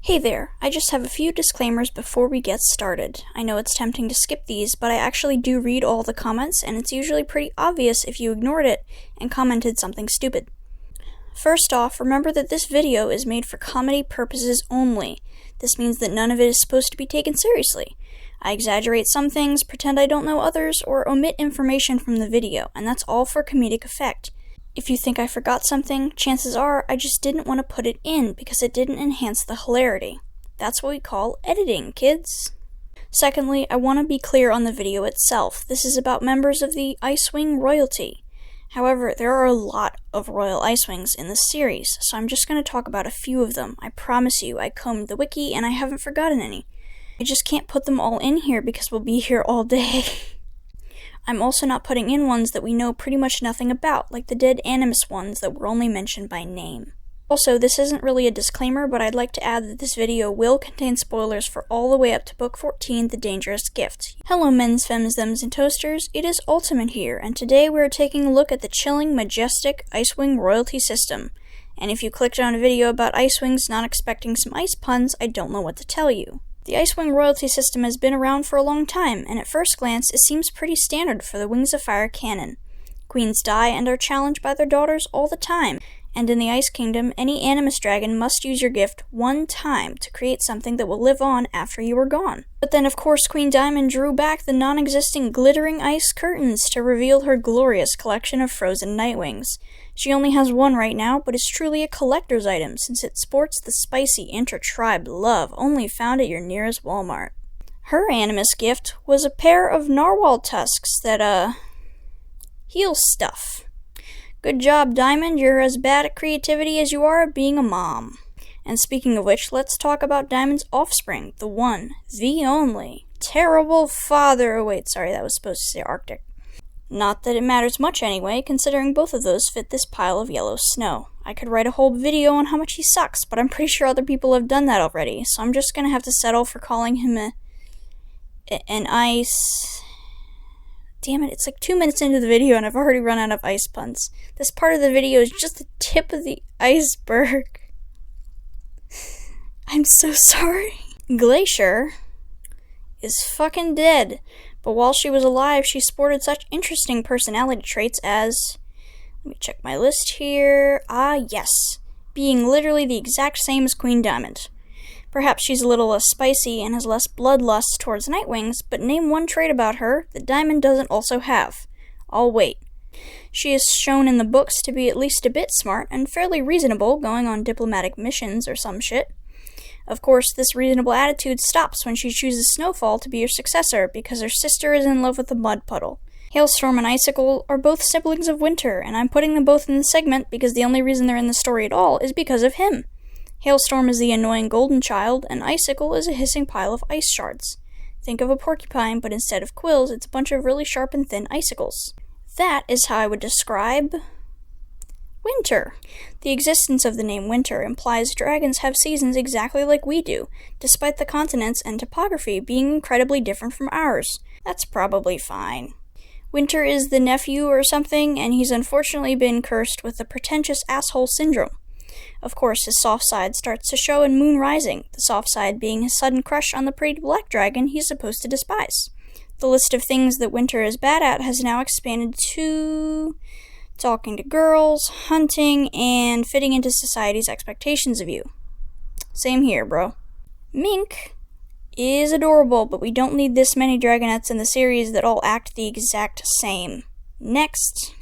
Hey there, I just have a few disclaimers before we get started. I know it's tempting to skip these, but I actually do read all the comments, and it's usually pretty obvious if you ignored it and commented something stupid. First off, remember that this video is made for comedy purposes only. This means that none of it is supposed to be taken seriously. I exaggerate some things, pretend I don't know others, or omit information from the video, and that's all for comedic effect. If you think I forgot something, chances are I just didn't want to put it in because it didn't enhance the hilarity. That's what we call editing, kids. Secondly, I want to be clear on the video itself. This is about members of the IceWing royalty. However, there are a lot of royal IceWings in this series, so I'm just going to talk about a few of them. I promise you, I combed the wiki and I haven't forgotten any. I just can't put them all in here because we'll be here all day. I'm also not putting in ones that we know pretty much nothing about, like the dead animus ones that were only mentioned by name. Also, this isn't really a disclaimer, but I'd like to add that this video will contain spoilers for all the way up to Book 14, The Dangerous Gift. Hello men's, femmes, thems, and toasters, it is Ultimate here, and today we are taking a look at the chilling, majestic IceWing royalty system. And if you clicked on a video about IceWings not expecting some ice puns, I don't know what to tell you. The IceWing royalty system has been around for a long time, and at first glance it seems pretty standard for the Wings of Fire canon. Queens die and are challenged by their daughters all the time, and in the Ice Kingdom, any animus dragon must use your gift one time to create something that will live on after you are gone. But then of course Queen Diamond drew back the non-existing glittering ice curtains to reveal her glorious collection of frozen Nightwings. She only has one right now, but it's truly a collector's item since it sports the spicy inter-tribe love only found at your nearest Walmart. Her animus gift was a pair of narwhal tusks that, heal stuff. Good job, Diamond. You're as bad at creativity as you are at being a mom. And speaking of which, let's talk about Diamond's offspring, the one, the only, terrible father. Oh wait, sorry, that was supposed to say Arctic. Not that it matters much anyway, considering both of those fit this pile of yellow snow. I could write a whole video on how much he sucks, but I'm pretty sure other people have done that already, so I'm just gonna have to settle for calling him an ice... Damn it, it's like 2 minutes into the video and I've already run out of ice puns. This part of the video is just the tip of the iceberg. I'm so sorry. Glacier is fucking dead. But while she was alive, she sported such interesting personality traits as... Let me check my list here. Yes. Being literally the exact same as Queen Diamond. Perhaps she's a little less spicy and has less bloodlust towards Nightwings, but name one trait about her that Diamond doesn't also have. I'll wait. She is shown in the books to be at least a bit smart and fairly reasonable, going on diplomatic missions or some shit. Of course, this reasonable attitude stops when she chooses Snowfall to be her successor because her sister is in love with the mud puddle. Hailstorm and Icicle are both siblings of Winter, and I'm putting them both in the segment because the only reason they're in the story at all is because of him. Hailstorm is the annoying golden child, and Icicle is a hissing pile of ice shards. Think of a porcupine, but instead of quills, it's a bunch of really sharp and thin icicles. That is how I would describe... Winter. The existence of the name Winter implies dragons have seasons exactly like we do, despite the continents and topography being incredibly different from ours. That's probably fine. Winter is the nephew or something, and he's unfortunately been cursed with the pretentious asshole syndrome. Of course, his soft side starts to show in Moon Rising, the soft side being his sudden crush on the pretty black dragon he's supposed to despise. The list of things that Winter is bad at has now expanded to... talking to girls, hunting, and fitting into society's expectations of you. Same here, bro. Mink is adorable, but we don't need this many dragonettes in the series that all act the exact same. Next.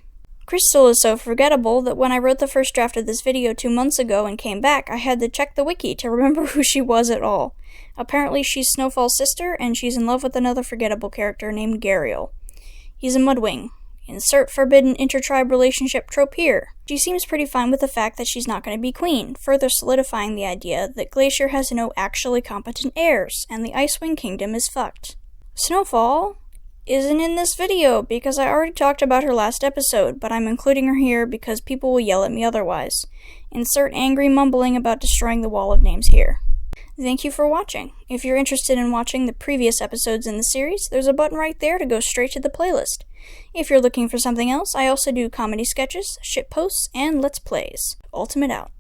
Crystal is so forgettable that when I wrote the first draft of this video 2 months ago and came back, I had to check the wiki to remember who she was at all. Apparently she's Snowfall's sister, and she's in love with another forgettable character named Gariel. He's a Mudwing. Insert forbidden intertribe relationship trope here. She seems pretty fine with the fact that she's not going to be queen, further solidifying the idea that Glacier has no actually competent heirs, and the IceWing Kingdom is fucked. Snowfall isn't in this video because I already talked about her last episode, but I'm including her here because people will yell at me otherwise. Insert angry mumbling about destroying the wall of names here. Thank you for watching. If you're interested in watching the previous episodes in the series, there's a button right there to go straight to the playlist. If you're looking for something else, I also do comedy sketches, shitposts, and Let's Plays. Ultimate out.